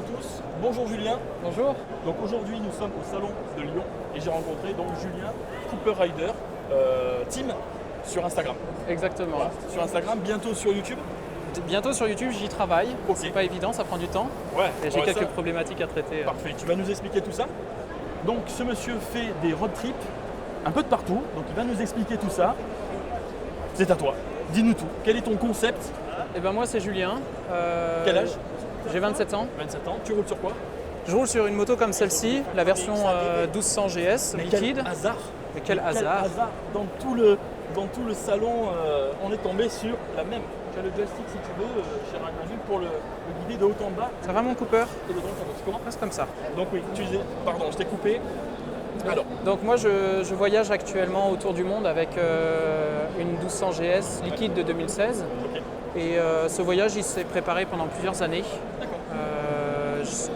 tous, bonjour Julien. Bonjour. Donc aujourd'hui nous sommes au salon de Lyon et j'ai rencontré donc Julien, Cooper Rider, team sur Instagram. Exactement. Voilà, sur Instagram, bientôt sur YouTube. Bientôt sur YouTube, j'y travaille. Ok. C'est pas évident, ça prend du temps. Ouais, Et j'ai ouais, quelques ça, problématiques à traiter. Parfait, tu vas nous expliquer tout ça. Donc ce monsieur fait des road trips un peu de partout, donc il va nous expliquer tout ça. C'est à toi, dis-nous tout. Quel est ton concept? Et ben moi c'est Julien. Quel âge? J'ai 27 ans. 27 ans, tu roules sur quoi? Je roule sur une moto comme celle-ci, la version 1200 GS Mais liquide. quel hasard! Mais quel hasard. Dans tout le salon, on est tombé sur la même. Tu as le joystick si tu veux, chez Ragnarsville, pour le guider de haut en bas Ça va mon Cooper? et de droite à gauche. Comment? C'est comme ça. Donc oui, tu disais, pardon, je t'ai coupé. Alors, Donc moi je voyage actuellement autour du monde avec une 1200 GS liquide de 2016. ok, Et ce voyage il s'est préparé pendant plusieurs années. d'accord.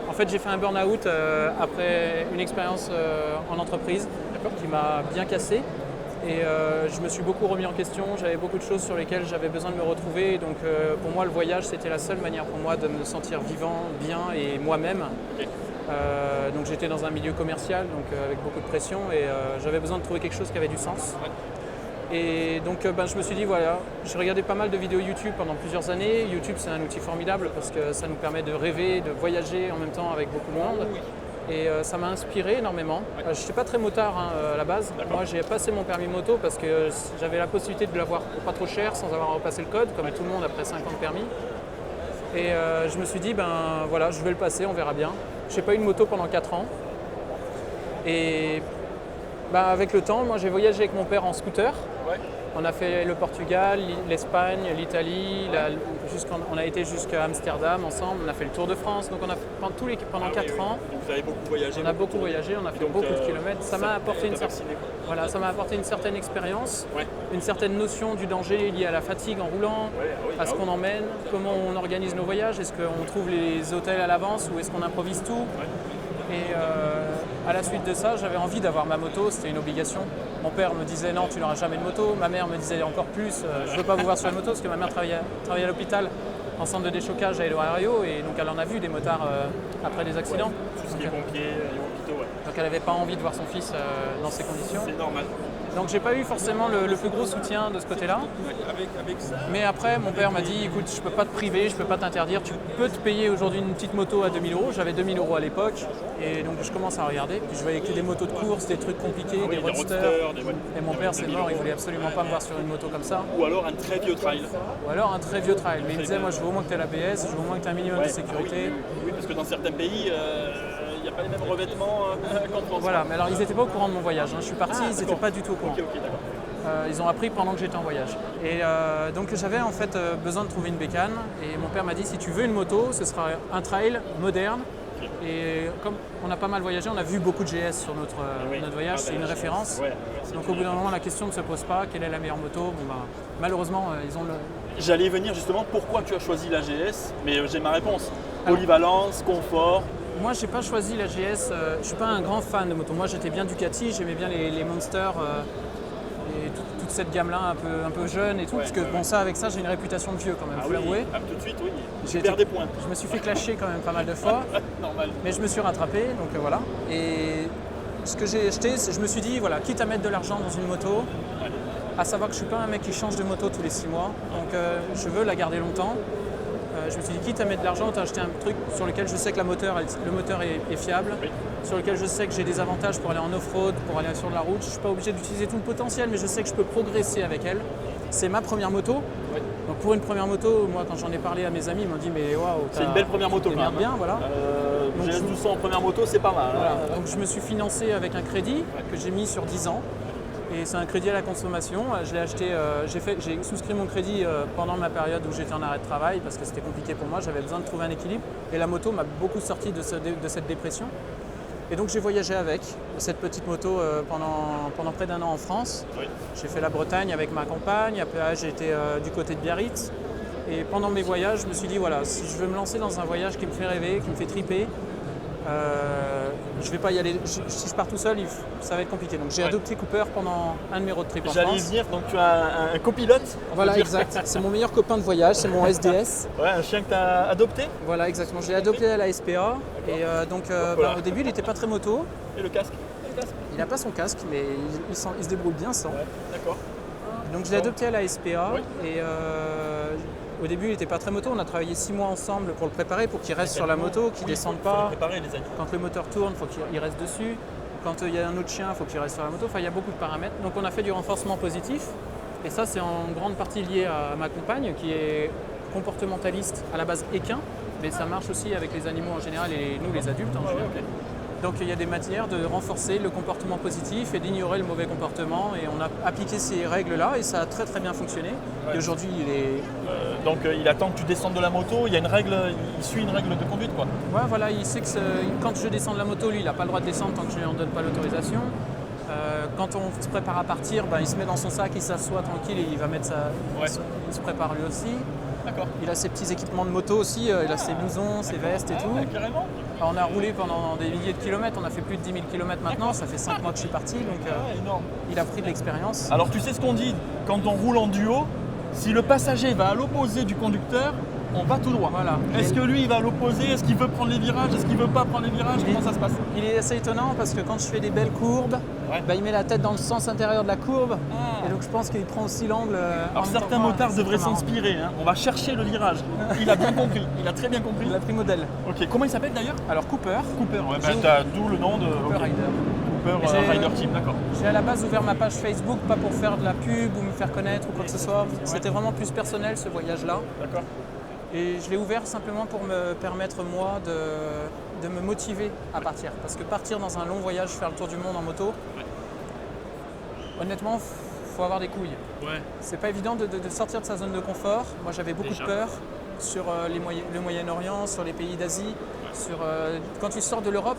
En fait, j'ai fait un burn-out après une expérience en entreprise qui m'a bien cassé. Et je me suis beaucoup remis en question. J'avais beaucoup de choses sur lesquelles j'avais besoin de me retrouver. Donc pour moi, le voyage, c'était la seule manière pour moi de me sentir vivant, bien et moi-même. Ok. Donc j'étais dans un milieu commercial, donc avec beaucoup de pression. Et j'avais besoin de trouver quelque chose qui avait du sens. Ouais. Et donc je me suis dit, voilà, j'ai regardé pas mal de vidéos YouTube pendant plusieurs années. YouTube, c'est un outil formidable parce que ça nous permet de rêver, de voyager en même temps avec beaucoup de monde. Et ça m'a inspiré énormément. Je n'étais pas très motard à la base. D'accord. Moi, j'ai passé mon permis moto parce que j'avais la possibilité de l'avoir pour pas trop cher sans avoir à repasser le code, comme tout le monde après 5 ans de permis. Et je me suis dit, ben voilà, je vais le passer, on verra bien. Je n'ai pas eu de moto pendant 4 ans. Et ben, avec le temps, moi j'ai voyagé avec mon père en scooter. Ouais. On a fait le Portugal, l'Espagne, l'Italie, on a été jusqu'à Amsterdam ensemble, on a fait le Tour de France, donc on a pendant 4 ans, Donc vous avez beaucoup voyagé. on a beaucoup voyagé, on a fait Donc, beaucoup de kilomètres. Ça m'a apporté voilà. ça m'a apporté une certaine expérience, Ouais. une certaine notion du danger lié à la fatigue en roulant, Ouais, ah oui, à ce ah oui. qu'on emmène, comment on organise nos voyages, est-ce qu'on trouve les hôtels à l'avance ou est-ce qu'on improvise tout. Et à la suite de ça, j'avais envie d'avoir ma moto, c'était une obligation. Mon père me disait non, tu n'auras jamais de moto. Ma mère me disait encore plus, je ne veux pas vous voir sur une moto parce que ma mère travaillait à l'hôpital en centre de déchocage à Édouard Herriot et donc elle en a vu des motards après des accidents. Tout ce qui est pompier, hôpitaux, ouais. Donc elle n'avait pas envie de voir son fils dans ces conditions. C'est normal. Donc j'ai pas eu forcément le plus gros soutien de ce côté-là. Avec ça. Mais après, mon père m'a dit, écoute, je peux pas te priver, je peux pas t'interdire, tu peux te payer aujourd'hui une petite moto à 2000 €. J'avais 2000 € à l'époque. Et donc je commence à regarder, puis je voyais que des motos de course, des trucs compliqués, Oui, des des roadsters. roadsters, Et mon père, c'est mort, il voulait absolument pas me voir sur une moto comme ça. Ou alors un très vieux trail. Ou alors un très vieux trail. Mais il me disait, moi je veux au moins que tu aies l'ABS, je veux au moins que tu aies un minimum de sécurité. Oui, parce que dans certains pays, il n'y a pas les mêmes revêtements qu'en France. Voilà, mais alors ils n'étaient pas au courant de mon voyage. Je suis parti, ils n'étaient pas du tout au courant. Ok, d'accord. Ils ont appris pendant que j'étais en voyage. Et donc j'avais en fait besoin de trouver une bécane. Et mon père m'a dit, si tu veux une moto, ce sera un trail moderne. Et comme on a pas mal voyagé, on a vu beaucoup de GS sur notre voyage, c'est une référence. Ouais, Donc au bout d'un moment, la question ne se pose pas, quelle est la meilleure moto? Bon, bah, malheureusement, ils ont le... J'allais venir justement pourquoi tu as choisi la GS, mais j'ai ma réponse. Alors- Polyvalence, confort. Moi, j'ai pas choisi la GS, je suis pas un grand fan de moto. Moi, j'étais bien Ducati, j'aimais bien les Monster et toute cette gamme-là, un peu jeune et tout. Ouais, parce que bon, ça, avec ça, j'ai une réputation de vieux quand même, faut l'avouer. tout de suite, oui. J'ai Tu été- perds des points. Je me suis fait clasher quand même pas mal de fois. Normal. Mais je me suis rattrapé, donc voilà. Et ce que j'ai acheté, je me suis dit, voilà, quitte à mettre de l'argent dans une moto, à savoir que je ne suis pas un mec qui change de moto tous les 6 mois, donc je veux la garder longtemps. Je me suis dit, quitte à mettre de l'argent, autant acheter un truc sur lequel je sais que le moteur est fiable, Oui. sur lequel je sais que j'ai des avantages pour aller en off-road, pour aller sur de la route. Je ne suis pas obligé d'utiliser tout le potentiel, mais je sais que je peux progresser avec elle. C'est ma première moto. Oui. Donc pour une première moto, moi quand j'en ai parlé à mes amis, ils m'ont dit, mais waouh, C'est une belle première moto t'es quand même. bien, voilà. Donc, GS 1200 en première moto, c'est pas mal. Voilà. hein. Donc je me suis financé avec un crédit que j'ai mis sur 10 ans. Et c'est un crédit à la consommation. Je l'ai acheté, j'ai souscrit mon crédit pendant ma période où j'étais en arrêt de travail parce que c'était compliqué pour moi, j'avais besoin de trouver un équilibre. Et la moto m'a beaucoup sorti de cette dépression. Et donc j'ai voyagé avec cette petite moto pendant près d'1 an en France. Oui. J'ai fait la Bretagne avec ma compagne, après j'ai été du côté de Biarritz. Et pendant mes voyages, je me suis dit, voilà, si je veux me lancer dans un voyage qui me fait rêver, qui me fait triper, Je vais pas y aller. Si je pars tout seul, ça va être compliqué. Donc j'ai adopté Cooper pendant un de mes road trips en J'allais y France. venir, donc tu as un copilote. Voilà, exact. C'est mon meilleur copain de voyage, c'est mon SDS. Ouais, un chien que tu as adopté. Voilà, exactement. Je l'ai adopté à la SPA. Et au début, il n'était pas très moto. Et le casque. Il n'a pas son casque, mais il se débrouille bien sans. Ouais, d'accord. Donc je l'ai adopté à la SPA. Oui. Et au début, il n'était pas très moto. On a travaillé 6 mois ensemble pour le préparer, pour qu'il reste sur la moto, qu'il ne descende pas. Préparer les animaux. Quand le moteur tourne, il faut qu'il reste dessus. Quand il y a un autre chien, il faut qu'il reste sur la moto. Enfin, il y a beaucoup de paramètres. Donc on a fait du renforcement positif. Et ça, c'est en grande partie lié à ma compagne, qui est comportementaliste à la base équin. Mais ça marche aussi avec les animaux en général et nous, les adultes en général. Ok. Donc il y a des manières de renforcer le comportement positif et d'ignorer le mauvais comportement. Et on a appliqué ces règles-là et ça a très très bien fonctionné. Ouais. Et aujourd'hui, Il attend que tu descendes de la moto, il y a une règle, il suit une règle de conduite quoi. Ouais, voilà, il sait que quand je descends de la moto, lui, il n'a pas le droit de descendre tant que je ne lui en donne pas l'autorisation. Quand on se prépare à partir, il se met dans son sac, il s'assoit tranquille et il va mettre Ouais. il se prépare lui aussi. D'accord. Il a ses petits équipements de moto aussi, il a ses blousons, ses vestes et tout. Ouais, carrément. Alors, on a roulé pendant des milliers de kilomètres, on a fait plus de 10 000 kilomètres maintenant, ça fait 5 mois que je suis parti, donc Énorme. il a pris de l'expérience. Alors tu sais ce qu'on dit quand on roule en duo, si le passager va à l'opposé du conducteur, on va tout droit. Voilà. Est-ce que lui il va à l'opposé? Est-ce qu'il veut prendre les virages? Est-ce qu'il veut pas prendre les virages? Comment ça se passe? Il est assez étonnant parce que quand je fais des belles courbes, Ouais. il met la tête dans le sens intérieur de la courbe. Ah. Et donc je pense qu'il prend aussi l'angle. Alors certains motards devraient s'inspirer, hein. On va chercher le virage. Il a bien compris, il a très bien compris. Il a pris modèle. Ok, comment il s'appelle d'ailleurs? Alors Cooper, Cooper, ouais, t'as d'où le nom de Cooper ok. Rider. Cooper J'ai- Rider Team, d'accord. J'ai à la base ouvert ma page Facebook, pas pour faire de la pub ou me faire connaître ou quoi que ce soit. C'était vraiment plus personnel ce voyage-là. D'accord. Et je l'ai ouvert simplement pour me permettre moi de me motiver à partir. Parce que partir dans un long voyage, faire le tour du monde en moto, honnêtement, faut avoir des couilles. Ouais. C'est pas évident de sortir de sa zone de confort. Moi j'avais beaucoup Déjà. de peur sur le Moyen-Orient, sur les pays d'Asie. Quand tu sors de l'Europe,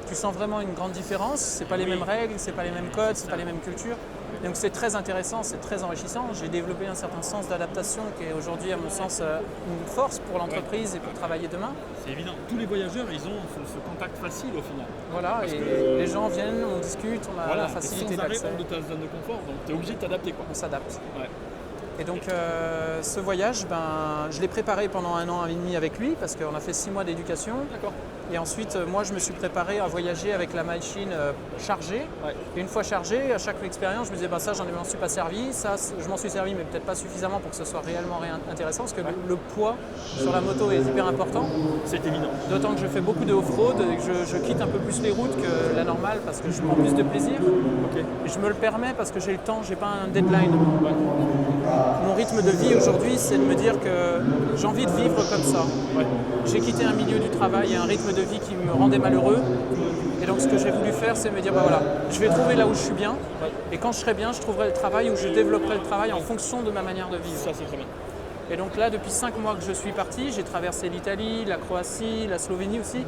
tu sens vraiment une grande différence. C'est pas les mêmes règles, c'est pas les mêmes codes, c'est pas les mêmes cultures. Donc c'est très intéressant, c'est très enrichissant. J'ai développé un certain sens d'adaptation qui est aujourd'hui à mon sens une force pour l'entreprise et pour travailler demain. C'est évident. Tous les voyageurs, ils ont ce contact facile au final. Voilà, Parce et que- les gens viennent, on discute, on a la facilité et sans arrêt d'accès, hors de ta zone de confort, donc tu es obligé de t'adapter quoi. on s'adapte. Ouais. Et donc ce voyage, je l'ai préparé pendant 1 an et demi avec lui parce qu'on a fait 6 mois d'éducation. D'accord. Et ensuite, moi, je me suis préparé à voyager avec la machine chargée. Ouais. Et une fois chargée, à chaque expérience, je me disais, ça, m'en suis pas servi. Ça, je m'en suis servi, mais peut-être pas suffisamment pour que ce soit réellement intéressant parce que le poids sur la moto est hyper important. C'est évident. D'autant que je fais beaucoup de off-road et que je quitte un peu plus les routes que la normale parce que je prends plus de plaisir. Ok. Et je me le permets parce que j'ai le temps, j'ai pas un deadline. Mon rythme de vie aujourd'hui, c'est de me dire que j'ai envie de vivre comme ça. Ouais. J'ai quitté un milieu du travail et un rythme de vie qui me rendait malheureux. Et donc ce que j'ai voulu faire, c'est me dire, voilà, je vais trouver là où je suis bien. Et quand je serai bien, je trouverai le travail où je développerai le travail en fonction de ma manière de vivre. Ça c'est très bien. Et donc là, depuis 5 mois que je suis parti, j'ai traversé l'Italie, la Croatie, la Slovénie aussi,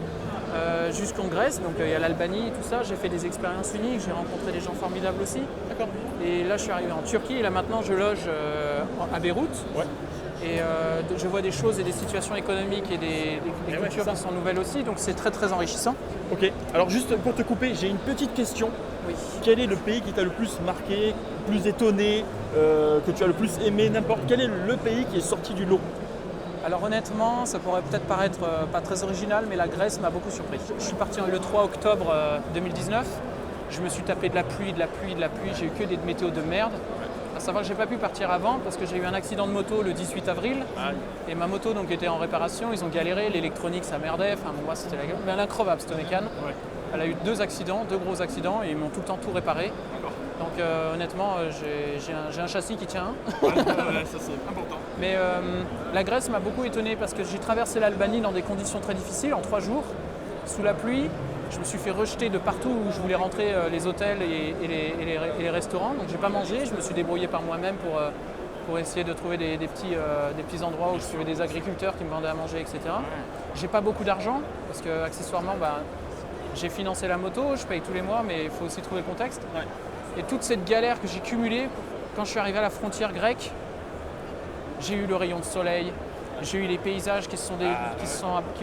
jusqu'en Grèce. Donc il y a l'Albanie et tout ça. J'ai fait des expériences uniques, j'ai rencontré des gens formidables aussi. D'accord. Et là, je suis arrivé en Turquie et là maintenant, je loge à Beyrouth. Ouais. Et je vois des choses et des situations économiques et des ouais, cultures ça. qui sont nouvelles aussi. Donc c'est très très enrichissant. Ok. Alors juste pour te couper, j'ai une petite question. Oui. Quel est le pays qui t'a le plus marqué, le plus étonné, que tu as le plus aimé, n'importe quel est le pays qui est sorti du lot? Alors honnêtement, ça pourrait peut-être paraître pas très original, mais la Grèce m'a beaucoup surpris. Je suis parti le 3 octobre 2019. Je me suis tapé de la pluie, de la pluie, de la pluie. J'ai eu que des météos de merde. À savoir que j'ai pas pu partir avant parce que j'ai eu un accident de moto le 18 avril. Et ma moto donc était en réparation. Ils ont galéré, l'électronique ça merdait. Enfin moi c'était la gueule. Mais elle est increvable cette mécane. Ouais. Elle a eu 2 accidents, 2 gros accidents et ils m'ont tout le temps tout réparé. D'accord. Donc honnêtement, j'ai un châssis qui tient. Ouais, ça c'est important. Mais la Grèce m'a beaucoup étonné parce que j'ai traversé l'Albanie dans des conditions très difficiles en 3 jours, sous la pluie. Je me suis fait rejeter de partout où je voulais rentrer, les hôtels et les restaurants. Donc j'ai pas mangé, je me suis débrouillé par moi-même pour essayer de trouver des petits endroits où je trouvais des agriculteurs qui me vendaient à manger, etc. J'ai pas beaucoup d'argent parce que accessoirement, j'ai financé la moto, je paye tous les mois, mais il faut aussi trouver le contexte. Ouais. Et toute cette galère que j'ai cumulée, quand je suis arrivé à la frontière grecque, j'ai eu le rayon de soleil, j'ai eu les paysages qui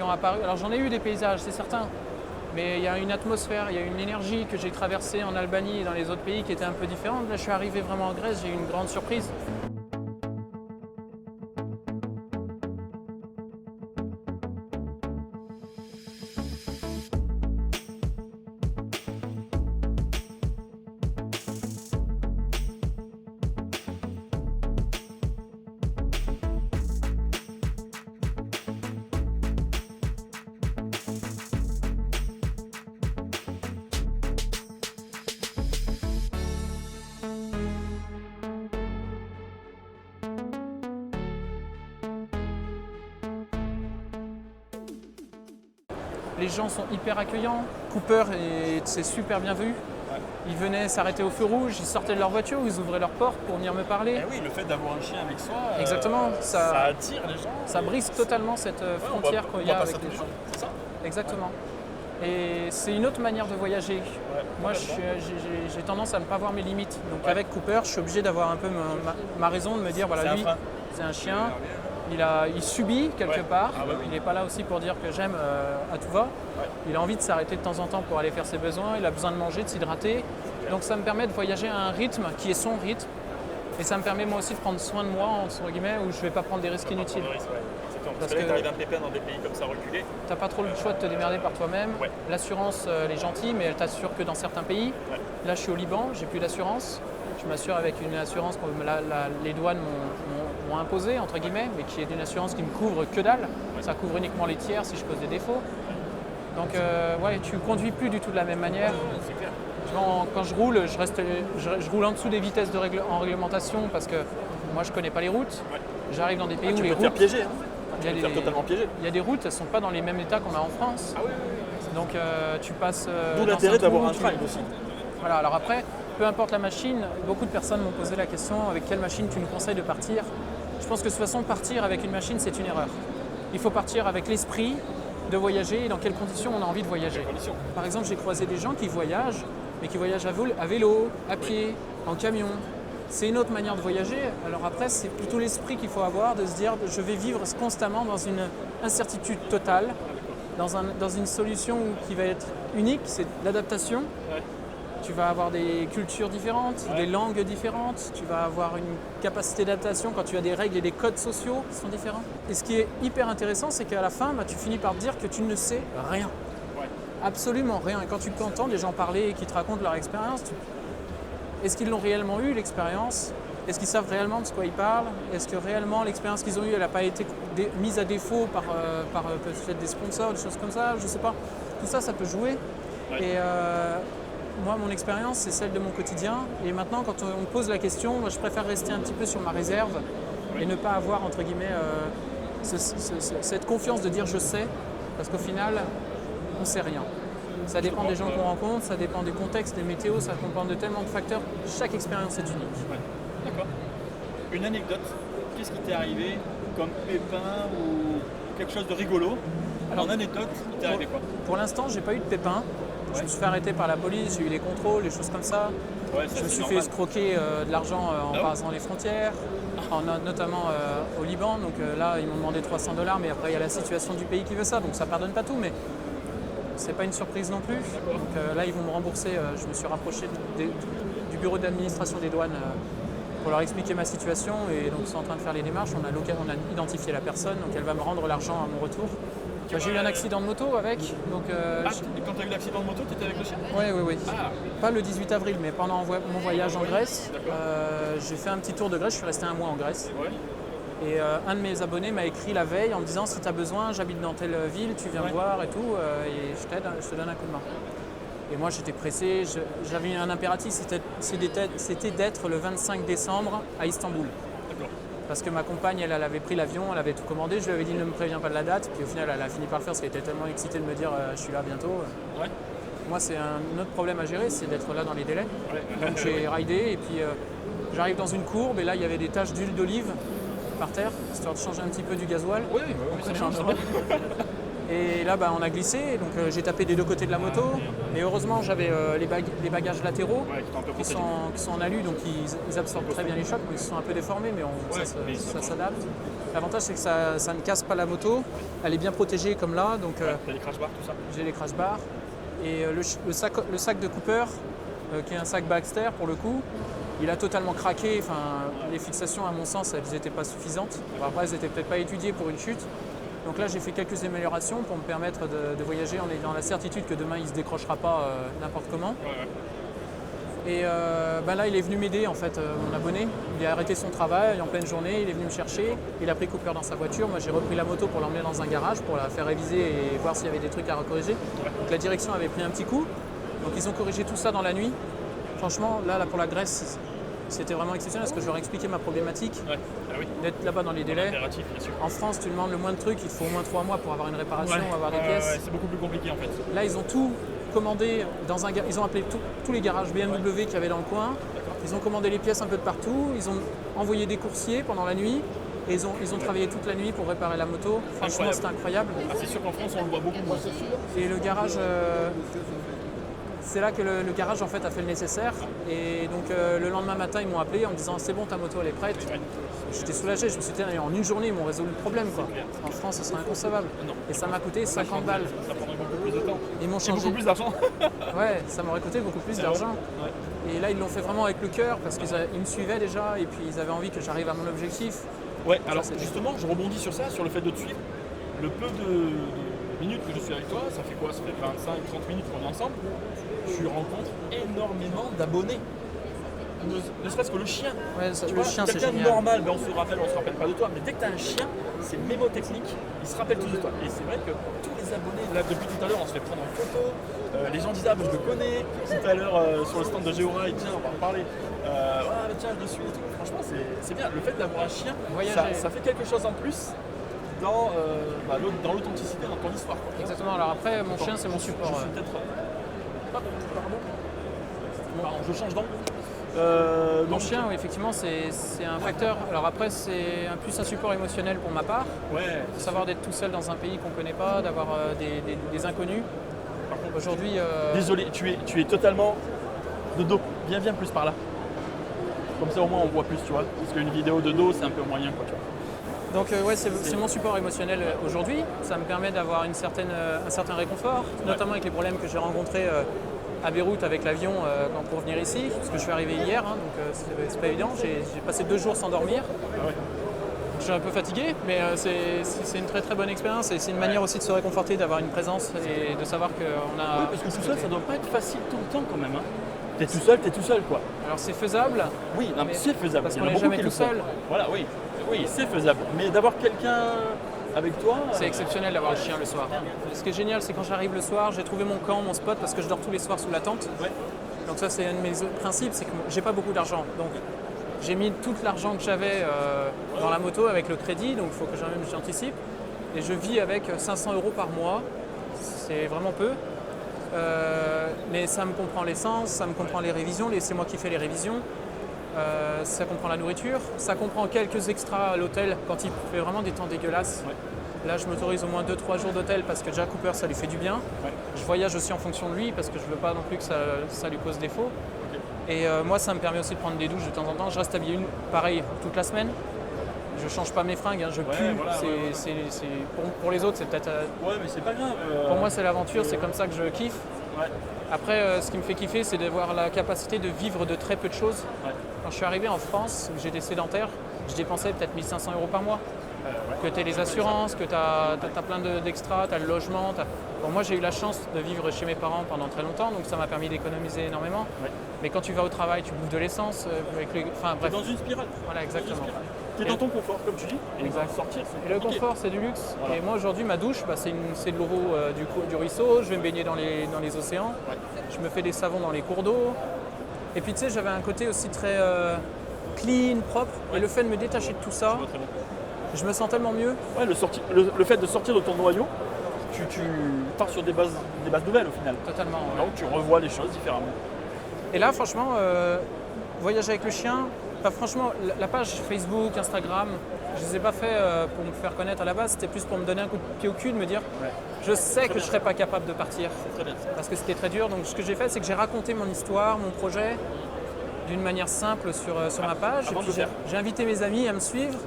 ont apparu. Alors j'en ai eu des paysages, c'est certain, Mais il y a une atmosphère, il y a une énergie que j'ai traversée en Albanie et dans les autres pays qui était un peu différente. Là, je suis arrivé vraiment en Grèce, j'ai eu une grande surprise. Les gens sont hyper accueillants. Cooper, c'est super bien vu. Ils venaient s'arrêter au feu rouge, ils sortaient de leur voiture, ils ouvraient leur porte pour venir me parler. Eh oui, le fait d'avoir un chien avec soi, Exactement, ça attire les gens. Ça brise totalement cette frontière qu'il y a avec les gens. C'est ça. Exactement. Et c'est une autre manière de voyager. Ouais, Moi, j'ai tendance à ne pas voir mes limites. Donc avec Cooper, je suis obligé d'avoir un peu ma raison de me dire, voilà, lui, c'est un chien. Il subit quelque part. Ah, bah oui. Il n'est pas là aussi pour dire que j'aime à tout va. Ouais. Il a envie de s'arrêter de temps en temps pour aller faire ses besoins. Il a besoin de manger, de s'hydrater. Donc ça me permet de voyager à un rythme qui est son rythme. Et ça me permet moi aussi de prendre soin de moi, entre guillemets, où je ne vais pas prendre des risques inutiles. Parce que là, tu arrives un pépin dans des pays comme ça reculés. Tu n'as pas trop le choix de te démerder par toi-même. Ouais. L'assurance, elle est gentille, mais elle t'assure que dans certains pays. Ouais. Là, je suis au Liban, j'ai plus d'assurance. Je m'assure avec une assurance que les douanes m'ont imposée, entre guillemets, mais qui est une assurance qui me couvre que dalle. Ouais. Ça couvre uniquement les tiers si je cause des défauts. Donc, ouais, tu conduis plus du tout de la même manière. C'est clair. Quand je roule, je roule en dessous des vitesses en réglementation parce que moi, je connais pas les routes. Ouais. J'arrive dans des pays où Tu les peux te faire routes... piéger. Il y a Tu peux te faire totalement piéger. Il y a des routes, elles ne sont pas dans les mêmes états qu'on a en France. Ah oui. Donc tu passes. D'où dans l'intérêt un trou, d'avoir un trail aussi. Voilà, alors après, peu importe la machine, beaucoup de personnes m'ont posé la question avec quelle machine tu nous conseilles de partir. Je pense que de toute façon, partir avec une machine, c'est une erreur. Il faut partir avec l'esprit de voyager et dans quelles conditions on a envie de voyager. Par exemple, j'ai croisé des gens qui voyagent, mais qui voyagent à vélo, à pied, en camion. C'est une autre manière de voyager. Alors après, c'est plutôt l'esprit qu'il faut avoir, de se dire je vais vivre constamment dans une incertitude totale, dans une solution qui va être unique, c'est l'adaptation. Ouais. Tu vas avoir des cultures différentes, des langues différentes, tu vas avoir une capacité d'adaptation quand tu as des règles et des codes sociaux qui sont différents. Et ce qui est hyper intéressant, c'est qu'à la fin, tu finis par te dire que tu ne sais rien. Ouais. Absolument rien. Et quand tu entends des gens parler et qui te racontent leur expérience, est-ce qu'ils l'ont réellement eu, l'expérience? Est-ce qu'ils savent réellement de ce quoi ils parlent? Est-ce que réellement l'expérience qu'ils ont eue, elle n'a pas été mise à défaut par peut-être des sponsors, des choses comme ça? Je ne sais pas. Tout ça, ça peut jouer. Ouais. Et moi, mon expérience, c'est celle de mon quotidien. Et maintenant, quand on me pose la question, moi, je préfère rester un petit peu sur ma réserve et ne pas avoir, entre guillemets, cette confiance de dire je sais. Parce qu'au final, on ne sait rien. Ça dépend des gens qu'on rencontre, ça dépend du contexte, des météos, ça dépend de tellement de facteurs. Chaque expérience est unique. Ouais. D'accord. Une anecdote, qu'est-ce qui t'est arrivé comme pépin ou quelque chose de rigolo? Alors, en anecdote, il t'est arrivé quoi? Pour l'instant, j'ai pas eu de pépin. Je me suis fait arrêter par la police, j'ai eu les contrôles, des choses comme ça. Ouais, Je me suis fait escroquer de l'argent en passant les frontières, notamment au Liban. Donc là, ils m'ont demandé 300 $, mais après, il y a la situation du pays qui veut ça, donc ça pardonne pas tout. Mais c'est pas une surprise non plus. Donc là, ils vont me rembourser. Je me suis rapproché du bureau d'administration des douanes pour leur expliquer ma situation. Et donc, ils sont en train de faire les démarches. On a identifié la personne, donc elle va me rendre l'argent à mon retour. J'ai eu un accident de moto avec. Donc, quand tu as eu l'accident de moto, tu étais avec le chien? Oui. Ah. Pas le 18 avril, mais pendant mon voyage en Grèce. J'ai fait un petit tour de Grèce. Je suis resté un mois en Grèce. Ouais. Et un de mes abonnés m'a écrit la veille en me disant si tu as besoin, j'habite dans telle ville, tu viens me voir et tout, et je t'aide, je te donne un coup de main. Et moi j'étais pressé, j'avais un impératif, c'était d'être le 25 décembre à Istanbul. D'accord. Parce que ma compagne, elle avait pris l'avion, elle avait tout commandé, je lui avais dit ne me préviens pas de la date, puis au final elle a fini par le faire parce qu'elle était tellement excitée de me dire je suis là bientôt. Ouais. Moi c'est un autre problème à gérer, c'est d'être là dans les délais. Ouais. Donc j'ai ridé et puis j'arrive dans une courbe et là il y avait des taches d'huile d'olive par terre, histoire de changer un petit peu du gasoil. Oui, ça change. Et là, on a glissé, donc j'ai tapé des deux côtés de la moto. Et heureusement, j'avais les bagages latéraux qui sont en alu, donc ils absorbent très bien les chocs. Ils sont un peu déformés, mais ça s'adapte. L'avantage, c'est que ça ne casse pas la moto. Elle est bien protégée comme là. Donc, t'as les crash bars, tout ça? J'ai les crash bars. Et le sac de Cooper, qui est un sac Baxter pour le coup, il a totalement craqué. Enfin, les fixations, à mon sens, elles n'étaient pas suffisantes. Après, elles n'étaient peut-être pas étudiées pour une chute. Donc là, j'ai fait quelques améliorations pour me permettre de voyager en ayant la certitude que demain, il ne se décrochera pas n'importe comment. Et là, il est venu m'aider, en fait, mon abonné. Il a arrêté son travail en pleine journée, il est venu me chercher. Il a pris Cooper dans sa voiture. Moi, j'ai repris la moto pour l'emmener dans un garage pour la faire réviser et voir s'il y avait des trucs à recorriger. Donc la direction avait pris un petit coup. Donc ils ont corrigé tout ça dans la nuit. Franchement, là pour la Grèce, c'était vraiment exceptionnel parce que je leur ai expliqué ma problématique d'être là-bas dans les délais. Bien sûr. En France, tu demandes le moins de trucs, il te faut au moins 3 mois pour avoir une réparation, avoir des pièces. C'est beaucoup plus compliqué en fait. Là, ils ont tout commandé dans un ils ont appelé tous les garages BMW qu'il y avait dans le coin. Ils ont commandé les pièces un peu de partout. Ils ont envoyé des coursiers pendant la nuit. Et ils ont travaillé toute la nuit pour réparer la moto. Franchement, c'était incroyable. Ah, c'est sûr qu'en France, on le voit beaucoup moins. Et le garage, c'est là que le garage en fait a fait le nécessaire. Et donc le lendemain matin, ils m'ont appelé en me disant c'est bon, ta moto elle est prête. J'étais soulagé, je me suis dit en une journée ils m'ont résolu le problème quoi. En France, ce serait inconcevable. Et ça m'a coûté 50 balles. Ça prendrait beaucoup plus de temps. Ils m'ont changé. Beaucoup plus d'argent. Ouais, ça m'aurait coûté beaucoup plus d'argent. Et là, ils l'ont fait vraiment avec le cœur parce qu'ils me suivaient déjà et puis ils avaient envie que j'arrive à mon objectif. Ouais, alors justement, je rebondis sur ça, sur le fait de te suivre. Le peu de minutes que je suis avec toi, ça fait quoi? Ça fait 25-30 minutes qu'on est ensemble. Tu rencontres énormément d'abonnés. Ne serait-ce que le chien. Ouais, le chien, c'est quelqu'un de génial. normal, on se rappelle pas de toi. Mais dès que tu as un chien, c'est mémotechnique. Ils se rappellent tous de toi. Et c'est vrai que tous les abonnés, là depuis tout à l'heure, on se fait prendre en photo. Les gens disent ah, je le connais. Tout à l'heure sur le stand de GeoRide, tiens, on va en parler. Tiens, je le suis et tout. Franchement, c'est bien. Le fait d'avoir un chien, ça fait quelque chose en plus dans l'authenticité, dans ton histoire. Quoi. Exactement. Alors après, mon chien, c'est mon support. Je suis peut-être. Pardon, je change d'angle. Mon chien, oui, effectivement, c'est un facteur. Alors après, c'est plus un support émotionnel pour ma part. Ouais. De savoir d'être tout seul dans un pays qu'on ne connaît pas, d'avoir des inconnus. Par contre, aujourd'hui. Désolé, tu es totalement de dos. Viens plus par là. Comme ça, au moins, on voit plus, tu vois. Parce qu'une vidéo de dos, c'est un peu moyen, quoi, tu vois. Donc c'est mon support émotionnel aujourd'hui. Ça me permet d'avoir un certain réconfort, notamment avec les problèmes que j'ai rencontrés à Beyrouth avec l'avion pour venir ici, parce que je suis arrivé hier, donc c'est pas évident. J'ai passé 2 jours sans dormir. Ah ouais. Je suis un peu fatigué, mais c'est une très très bonne expérience et c'est une manière aussi de se réconforter, d'avoir une présence et de savoir qu'on a... Oui, parce que tout seul, ça doit pas être facile tout le temps quand même. Hein. T'es tout seul quoi. Alors c'est faisable. Oui, c'est faisable. Parce qu'on n'est jamais tout seul. Voilà, oui, c'est faisable. Mais d'avoir quelqu'un avec toi... C'est exceptionnel d'avoir le chien le soir. Ce qui est génial, c'est quand j'arrive le soir, j'ai trouvé mon camp, mon spot, parce que je dors tous les soirs sous la tente. Ouais. Donc ça, c'est un de mes principes, c'est que j'ai pas beaucoup d'argent. Donc j'ai mis tout l'argent que j'avais dans la moto avec le crédit, donc il faut que j'anticipe. Et je vis avec 500 € par mois. C'est vraiment peu. Mais ça me comprend l'essence, ça me comprend les révisions, c'est moi qui fais les révisions. Ça comprend la nourriture, ça comprend quelques extras à l'hôtel quand il fait vraiment des temps dégueulasses. Ouais. Là, je m'autorise au moins 2-3 jours d'hôtel parce que déjà Cooper, ça lui fait du bien. Ouais. Je voyage aussi en fonction de lui parce que je veux pas non plus que ça lui cause défaut. Okay. Et moi, ça me permet aussi de prendre des douches de temps en temps. Je reste habillé pareil toute la semaine. Je change pas mes fringues, je pue. Voilà, pour les autres, c'est peut-être. Ouais, mais c'est pas grave. Pour moi, c'est l'aventure, c'est comme ça que je kiffe. Ouais. Après, ce qui me fait kiffer, c'est d'avoir la capacité de vivre de très peu de choses. Ouais. Quand je suis arrivé en France, j'étais sédentaire, je dépensais peut-être 1 500 € par mois. Que tu as les assurances, que tu as plein d'extras, tu as le logement. Bon, moi, j'ai eu la chance de vivre chez mes parents pendant très longtemps, donc ça m'a permis d'économiser énormément. Ouais. Mais quand tu vas au travail, tu bouffes de l'essence. Bref. Dans une spirale. Voilà, exactement. Tu es dans ton confort, comme tu dis, et sortir. Et le confort, c'est du luxe. Voilà. Et moi, aujourd'hui, ma douche, c'est de l'eau du ruisseau. Je vais me baigner dans les océans. Ouais. Je me fais des savons dans les cours d'eau. Et puis, tu sais, j'avais un côté aussi très clean, propre. Ouais. Et le fait de me détacher de tout ça, je me sens tellement mieux. Ouais, le fait de sortir de ton noyau, tu pars sur des bases nouvelles au final. Totalement. Ouais. Donc, tu revois les choses différemment. Et là, franchement, voyager avec le chien, franchement, la page Facebook, Instagram, je ne les ai pas fait pour me faire connaître à la base, c'était plus pour me donner un coup de pied au cul, de me dire je sais que je ne serais pas capable de partir. C'est très bien. Parce que c'était très dur. Donc ce que j'ai fait, c'est que j'ai raconté mon histoire, mon projet, d'une manière simple sur ma page. Et puis j'ai invité mes amis à me suivre.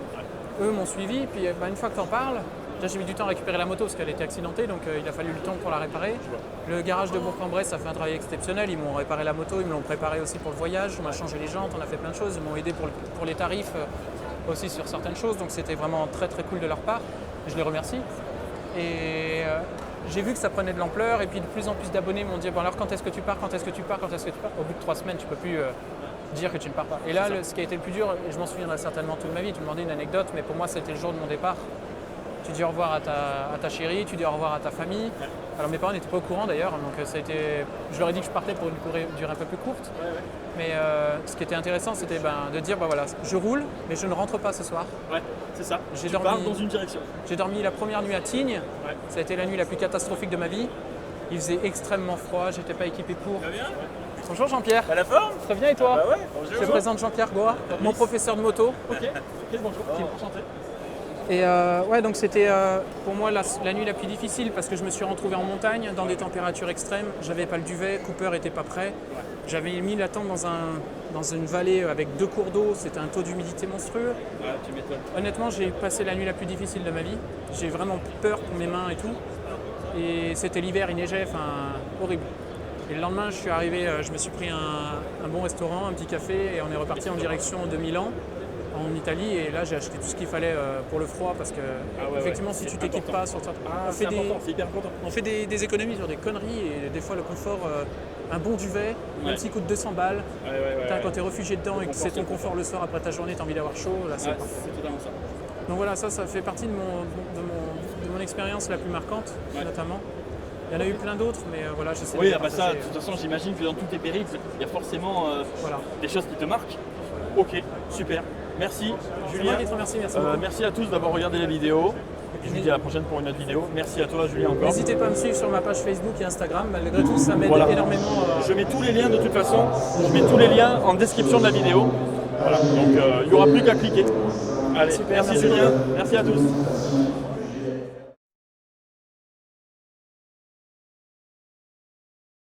Eux m'ont suivi. Puis une fois que tu en parles, Déjà, j'ai mis du temps à récupérer la moto parce qu'elle était accidentée, donc il a fallu le temps pour la réparer. Le garage de Bourg-en-Bresse a fait un travail exceptionnel. Ils m'ont réparé la moto, ils me l'ont préparé aussi pour le voyage. On a changé les jantes, on a fait plein de choses. Ils m'ont aidé pour les tarifs aussi sur certaines choses. Donc c'était vraiment très très cool de leur part. Je les remercie. Et j'ai vu que ça prenait de l'ampleur. Et puis de plus en plus d'abonnés m'ont dit bon, alors quand est-ce que tu pars, quand est-ce que tu pars, quand est-ce que tu pars. Au bout de 3 semaines, tu peux plus dire que tu ne pars pas. Et là, ce qui a été le plus dur, et je m'en souviendrai certainement toute ma vie, tu me demandais une anecdote, mais pour moi, c'était le jour de mon départ. Tu dis au revoir à ta chérie, tu dis au revoir à ta famille. Alors mes parents n'étaient pas au courant d'ailleurs, donc ça a été... je leur ai dit que je partais pour une durée un peu plus courte. Mais ce qui était intéressant, c'était de dire voilà, je roule, mais je ne rentre pas ce soir. Ouais, c'est ça. Tu pars dans une direction. J'ai dormi la première nuit à Tignes. Ouais. Ça a été la nuit la plus catastrophique de ma vie. Il faisait extrêmement froid, j'étais pas équipé pour. Ça va bien ? Bonjour Jean-Pierre. À la forme ? Très bien et toi ? Bah ouais, bonjour. Je te présente Jean-Pierre Goa, mon professeur de moto. Ok, bonjour. Enchanté. Et ouais, donc c'était pour moi la nuit la plus difficile parce que je me suis retrouvé en montagne dans des températures extrêmes. J'avais pas le duvet, Cooper était pas prêt. J'avais mis la tente dans une vallée avec 2 cours d'eau. C'était un taux d'humidité monstrueux. Ouais, tu m'étonnes. Honnêtement, j'ai passé la nuit la plus difficile de ma vie. J'ai vraiment peur pour mes mains et tout. Et c'était l'hiver, il neigeait, enfin horrible. Et le lendemain, je suis arrivé, je me suis pris un bon restaurant, un petit café et on est reparti en direction de Milan. En Italie, et là j'ai acheté tout ce qu'il fallait pour le froid parce que effectivement si tu t'équipes pas sur ça, c'est hyper important. On fait des économies sur des conneries et des fois le confort, un bon duvet, même s'il coûte 200 balles, quand tu es réfugié dedans et que c'est ton confort le soir après ta journée, tu as envie d'avoir chaud, là c'est totalement ça. Donc voilà, ça fait partie de mon expérience la plus marquante notamment. Il y en a eu plein d'autres, mais voilà, j'essaie de ça, de toute façon j'imagine que dans tous tes périples, il y a forcément des choses qui te marquent. Ok, super. Merci Julien. Merci à tous d'avoir regardé la vidéo. Et puis je vous dis à la prochaine pour une autre vidéo. Merci à toi Julien encore. N'hésitez pas à me suivre sur ma page Facebook et Instagram. Malgré tout, ça m'aide énormément. Je mets tous les liens de toute façon. Je mets tous les liens en description de la vidéo. Voilà. Donc il n'y aura plus qu'à cliquer. Allez, super, merci Julien. Merci à tous.